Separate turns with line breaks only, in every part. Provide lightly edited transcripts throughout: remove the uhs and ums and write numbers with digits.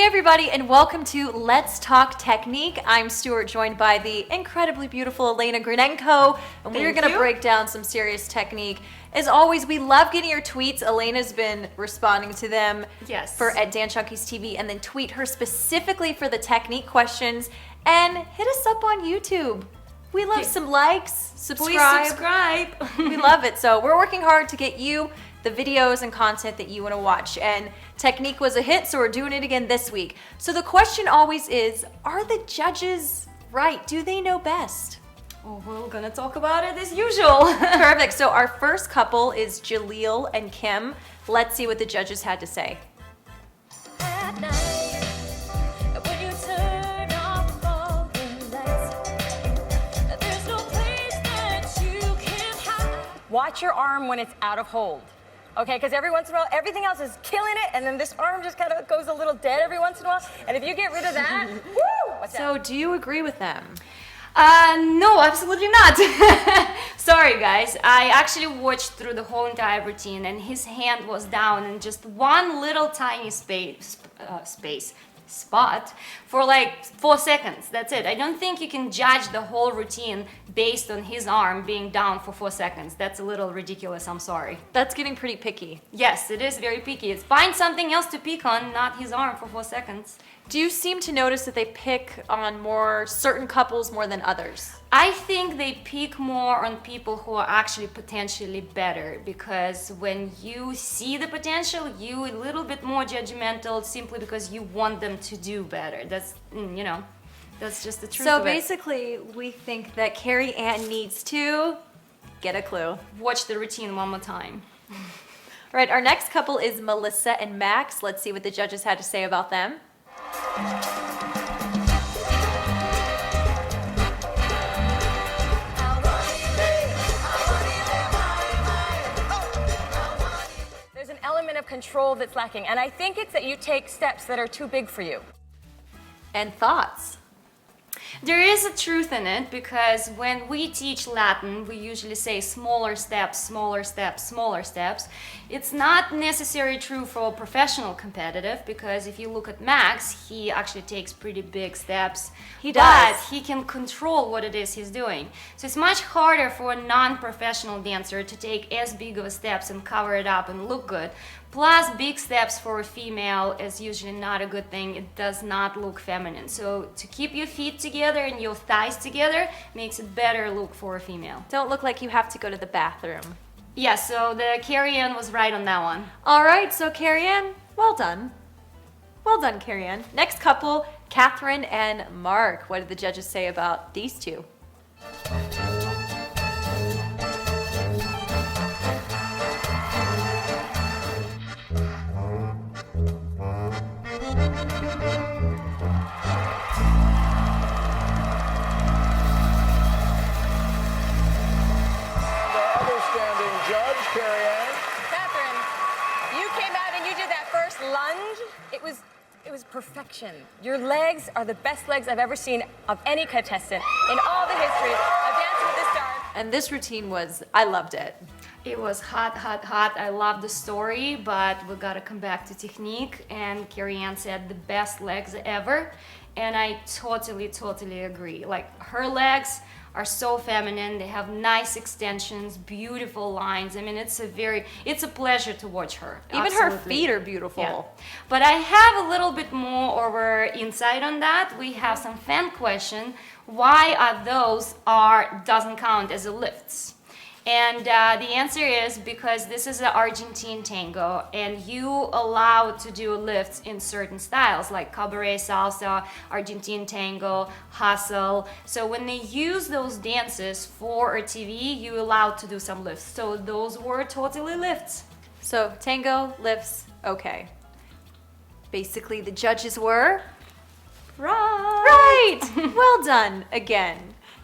Hey everybody, and welcome to Let's Talk Technique. I'm Stuart, joined by the incredibly beautiful Elena Grinenko, and we're going to break down some serious technique. As always, we love getting your tweets. Elena's been responding to them for at Dan Chunky's TV, and then tweet her specifically for the technique questions, and hit us up on YouTube. We love some likes, subscribe.
Please subscribe.
We love it. So we're working hard to get you the videos and content that you want to watch. And technique was a hit, so we're doing it again this week. So the question always is, are the judges right? Do they know best?
Oh, we're gonna talk about it as usual.
Perfect. So our first couple is Jaleel and Kim. Let's see what the judges had to say.
At night, when you turn off all the lights, there's no place that you can hide.
Watch your arm when it's out of hold. Okay, because every once in a while, everything else is killing it, and then this arm just kind of goes a little dead every once in a while. And if you get rid of that, woo!
So do you agree with them?
No, absolutely not. Sorry, guys. I actually watched through the whole entire routine, and his hand was down in just one little tiny spot for like 4 seconds. That's it. I don't think you can judge the whole routine based on his arm being down for 4 seconds. That's a little ridiculous. I'm sorry.
That's getting pretty picky.
Yes, it is very picky. Find something else to pick on, not his arm for 4 seconds.
Do you seem to notice that they pick on more certain couples more than others?
I think they pick more on people who are actually potentially better, because when you see the potential, you a little bit more judgmental simply because you want them to do better. That's, that's just the truth
So
of
basically, we think that Carrie Ann needs to get a clue.
it. Watch the routine one more time.
All right, our next couple is Melissa and Max. Let's see what the judges had to say about them.
There's an element of control that's lacking, and I think it's that you take steps that are too big for you.
And thoughts?
There is a truth in it, because when we teach Latin, we usually say smaller steps, smaller steps, smaller steps. It's not necessarily true for a professional competitive, because if you look at Max, he actually takes pretty big steps.
He does.
But he can control what it is he's doing. So it's much harder for a non-professional dancer to take as big of a steps and cover it up and look good. Plus, big steps for a female is usually not a good thing. It does not look feminine. So to keep your feet together and your thighs together makes it better look for a female.
Don't look like you have to go to the bathroom.
Yeah, so the Carrie Ann was right on that one.
All right, so Carrie Ann, well done. Well done, Carrie Ann. Next couple, Catherine and Mark. What did the judges say about these two?
Catherine, you came out and you did that first lunge. It was perfection. Your legs are the best legs I've ever seen of any contestant in all the history of Dancing with the Stars.
And this routine was, I loved it.
It was hot, hot, hot. I love the story, but we gotta come back to technique. And Carrie Ann said the best legs ever. And I totally, totally agree. Like, her legs are so feminine. They have nice extensions, beautiful lines. I mean, it's a pleasure to watch her.
Even her
Absolutely.
feet are beautiful.
Yeah. But I have a little bit more over insight on that. We have some fan question. Why are those doesn't count as a lifts? And the answer is because this is an Argentine tango, and you allow to do lifts in certain styles like cabaret salsa, Argentine tango, hustle. So when they use those dances for a TV, you allow to do some lifts. So those were totally lifts.
So tango, lifts, okay. Basically, the judges were right. Well done again.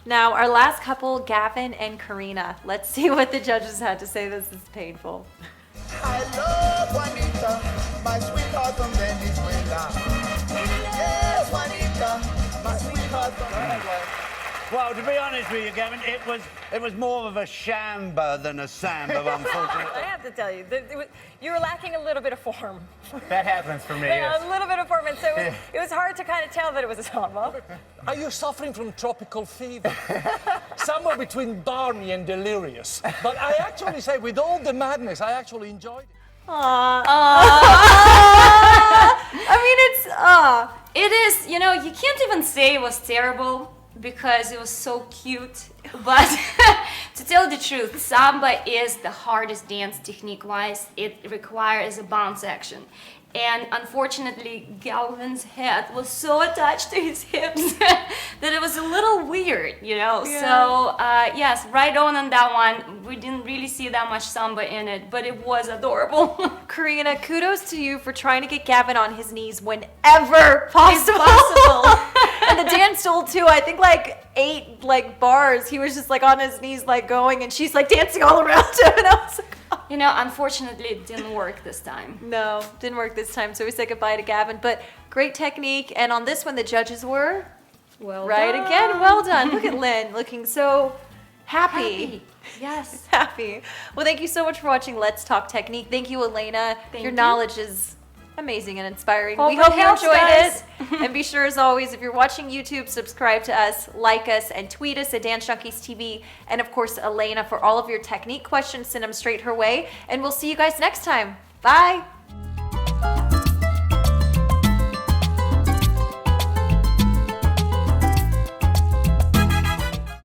Now, our last couple, Gavin and Karina. Let's see what the judges had to say. This is painful.
I love Juanita, my sweetheart from Venezuela. Yes, Juanita, my sweetheart from Venezuela.
Well, to be honest with you, Gavin, it was more of a shamba than a samba, unfortunately.
I have to tell you, you were lacking a little bit of form.
That happens for me.
Yeah,
Yes.
a little bit of form, and so it was hard to kind of tell that it was a samba.
Are you suffering from tropical fever? Somewhere between balmy and delirious. But I actually say, with all the madness, I actually enjoyed it.
I mean, it's
It is, you know, you can't even say it was terrible because it was so cute. But to tell the truth, samba is the hardest dance technique-wise. It requires a bounce action. And unfortunately, Galvin's head was so attached to his hips that it was a little weird, you know.
Yeah.
So yes, right on that one. We didn't really see that much samba in it, but it was adorable.
Karina, kudos to you for trying to get Gavin on his knees whenever possible. And the dance stool too. I think like 8 bars. He was just like on his knees like going, and she's like dancing all around him, and I was like, oh.
You know, unfortunately, it didn't work this time.
No, didn't work this time. So we said goodbye to Gavin. But great technique. And on this one, the judges were
Well
right
done.
again. Well done. Look at Lynn looking so happy.
Yes.
Happy. Well, thank you so much for watching Let's Talk Technique. Thank you, Elena.
Thank
Your
you.
knowledge is amazing and inspiring.
Hope
we
it
hope you
helps,
enjoyed
guys.
it. And be sure, as always, if you're watching YouTube, subscribe to us, like us, and tweet us at Dance Junkies TV. And of course, Elena, for all of your technique questions, send them straight her way. And we'll see you guys next time. Bye.